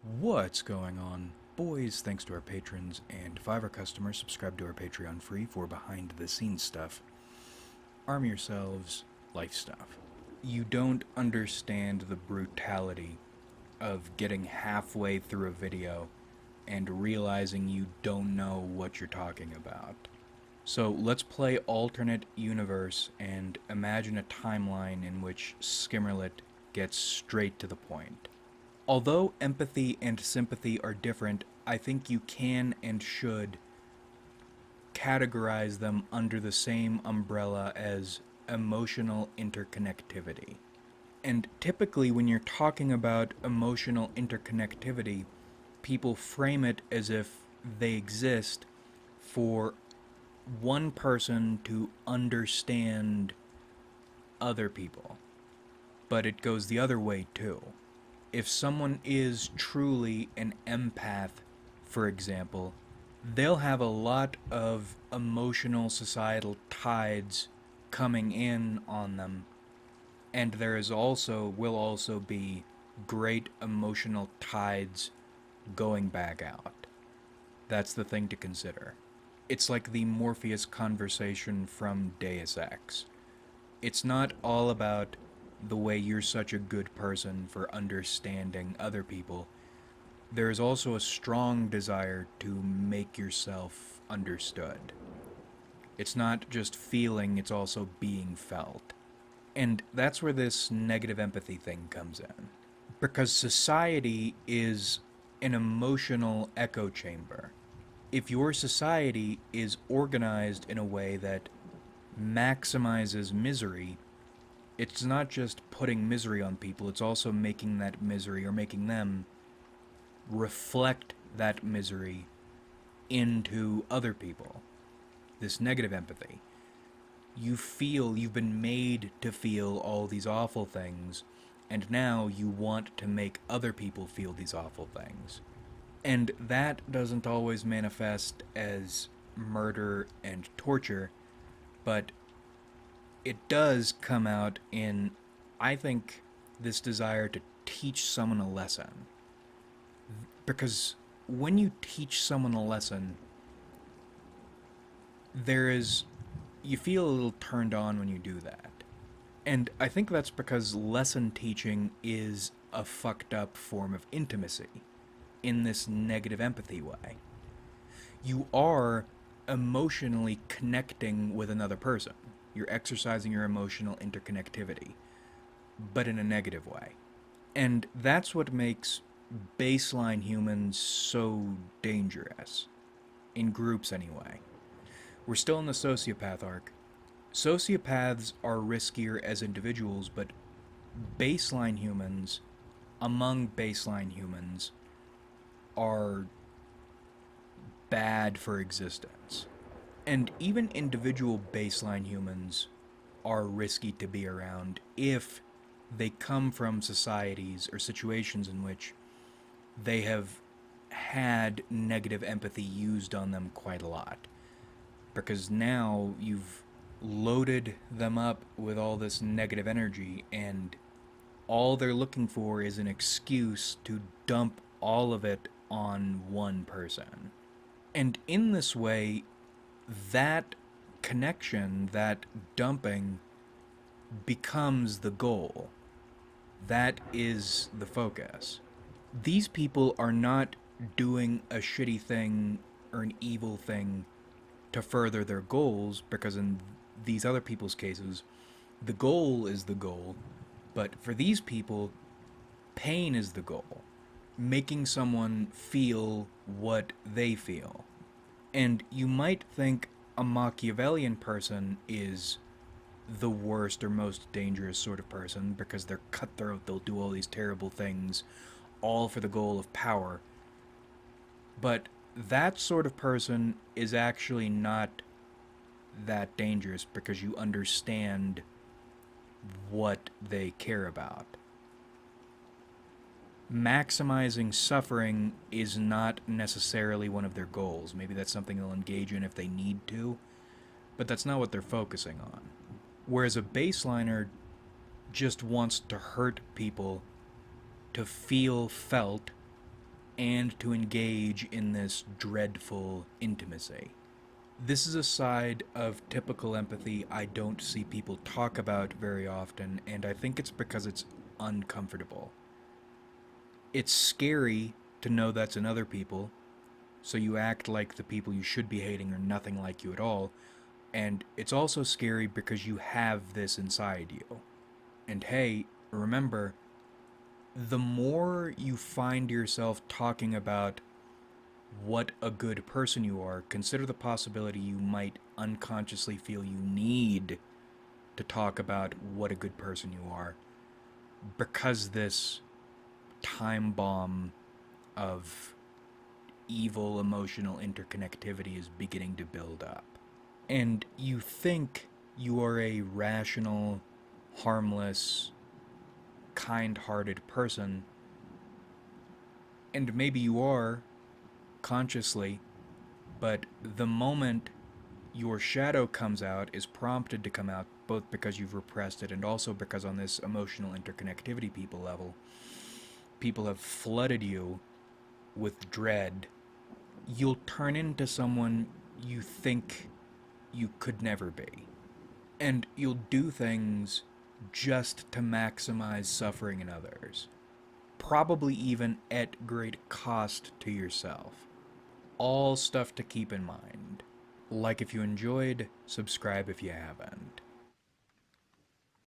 What's going on? Boys, thanks to our patrons and Fiverr customers, subscribe to our Patreon free for behind the scenes stuff. Arm yourselves, life stuff. You don't understand the brutality of getting halfway through a video and realizing you don't know what you're talking about. So let's play alternate universe and imagine a timeline in which Skimmerlit gets straight to the point. Although empathy and sympathy are different, I think you can and should categorize them under the same umbrella as emotional interconnectivity. And typically, when you're talking about emotional interconnectivity, people frame it as if they exist for one person to understand other people. But it goes the other way too. If someone is truly an empath, for example, they'll have a lot of emotional societal tides coming in on them, and there is also will also be great emotional tides going back out. That's the thing to consider. It's like the Morpheus conversation from Deus Ex. It's not all about the way you're such a good person for understanding other people. There is also a strong desire to make yourself understood. It's not just feeling, it's also being felt. And that's where this negative empathy thing comes in. Because society is an emotional echo chamber. If your society is organized in a way that maximizes misery, it's not just putting misery on people, it's also making that misery or making them reflect that misery into other people. This negative empathy. You've been made to feel all these awful things, and now you want to make other people feel these awful things. And that doesn't always manifest as murder and torture, but it does come out in, I think, this desire to teach someone a lesson. Because when you teach someone a lesson, there is. You feel a little turned on when you do that. And I think that's because lesson teaching is a fucked up form of intimacy in this negative empathy way. You are emotionally connecting with another person. You're exercising your emotional interconnectivity, but in a negative way. And that's what makes baseline humans so dangerous. In groups, anyway. We're still in the sociopath arc. Sociopaths are riskier as individuals, but baseline humans, among baseline humans, are bad for existence. And even individual baseline humans are risky to be around if they come from societies or situations in which they have had negative empathy used on them quite a lot. Because now you've loaded them up with all this negative energy, and all they're looking for is an excuse to dump all of it on one person. And in this way, that connection, that dumping, becomes the goal. That is the focus. These people are not doing a shitty thing or an evil thing to further their goals, because in these other people's cases, the goal is the goal, but for these people, pain is the goal. Making someone feel what they feel. And you might think a Machiavellian person is the worst or most dangerous sort of person because they're cutthroat, they'll do all these terrible things, all for the goal of power. But that sort of person is actually not that dangerous because you understand what they care about. Maximizing suffering is not necessarily one of their goals. Maybe that's something they'll engage in if they need to, but that's not what they're focusing on. Whereas a baseliner just wants to hurt people to feel felt and to engage in this dreadful intimacy. This is a side of typical empathy I don't see people talk about very often, and I think it's because it's uncomfortable. It's scary to know that's in other people, so you act like the people you should be hating are nothing like you at all, and it's also scary because you have this inside you. And hey, remember, the more you find yourself talking about what a good person you are, consider the possibility you might unconsciously feel you need to talk about what a good person you are because this time bomb of evil emotional interconnectivity is beginning to build up. And you think you are a rational, harmless, kind hearted person, and maybe you are consciously, but the moment your shadow comes out, is prompted to come out, both because you've repressed it and also because on this emotional interconnectivity people have flooded you with dread, you'll turn into someone you think you could never be. And you'll do things just to maximize suffering in others, probably even at great cost to yourself. All stuff to keep in mind. Like if you enjoyed, subscribe if you haven't.